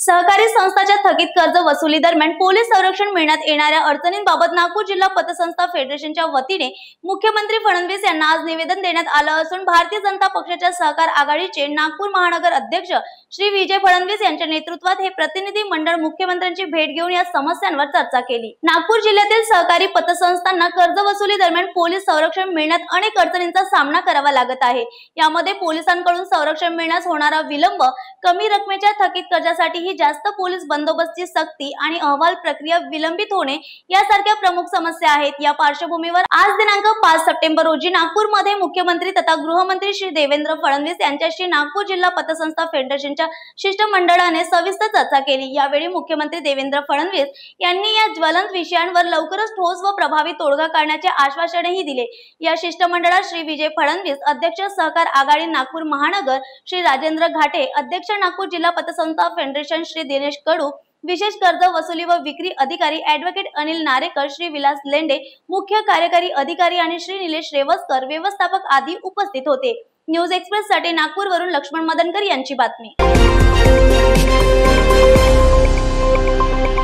सहकारी संस्थांच्या थकीत कर्ज वसुली दरम्यान पोलीस संरक्षण मिळण्यात येणाऱ्या अडचणींबाबत नागपूर जिल्हा पतसंस्था फेडरेशनच्या वतीने मुख्यमंत्री फडणवीस यांना आज निवेदन देण्यात आलं असून भारतीय जनता पक्षाच्या सहकार आघाडीचे नागपूर महानगर अध्यक्ष श्री विजय फडणवीस यांच्या नेतृत्वात हे प्रतिनिधी मंडळ मुख्यमंत्र्यांची भेट घेऊन या समस्यांवर चर्चा केली। नागपूर जिल्ह्यातील सहकारी पतसंस्थांना कर्ज वसुली दरम्यान पोलीस संरक्षण मिळण्यात अनेक अडचणींचा सामना करावा लागत आहे। यामध्ये पोलिसांकडून संरक्षण मिळण्यास होणारा विलंब, कमी रकमेच्या थकीत कर्जासाठी जास्त पोलीस बंदोबस्ताची सक्ती आणि अहवाल प्रक्रिया विलंबित होणे यासारख्या प्रमुख समस्या आहेत। या पार्श्वभूमीवर आज दिनांक 5 सप्टेंबर रोजी नागपूरमध्ये मुख्यमंत्री तथा गृहमंत्री श्री देवेंद्र फडणवीस यांच्याशी नागपूर जिल्हा पतसंस्था फेडरेशनच्या शिष्टमंडळाने सविस्तर चर्चा केली। यावेळी मुख्यमंत्री देवेंद्र फडणवीस यांनी या ज्वलंत विषयांवर लवकरच ठोस व प्रभावी तोडगा काढण्याचे आश्वासनही दिले। या शिष्टमंडळात श्री विजय फडणवीस, अध्यक्ष सहकार आघाडी नागपूर महानगर, श्री राजेंद्र घाटे, अध्यक्ष नागपूर जिल्हा पतसंस्था फेडरेशन श्री दिनेश कडू, विशेष कर्ज वसुली व विक्री अधिकारी ॲडव्होकेट अनिल नारेकर, श्री विलास लेंडे, मुख्य कार्यकारी अधिकारी आणि श्री निलेश रेवस्कर, व्यवस्थापक आदी उपस्थित होते। न्यूज एक्सप्रेस साठी नागपूर वरून लक्ष्मण मदनकर यांची बातमी।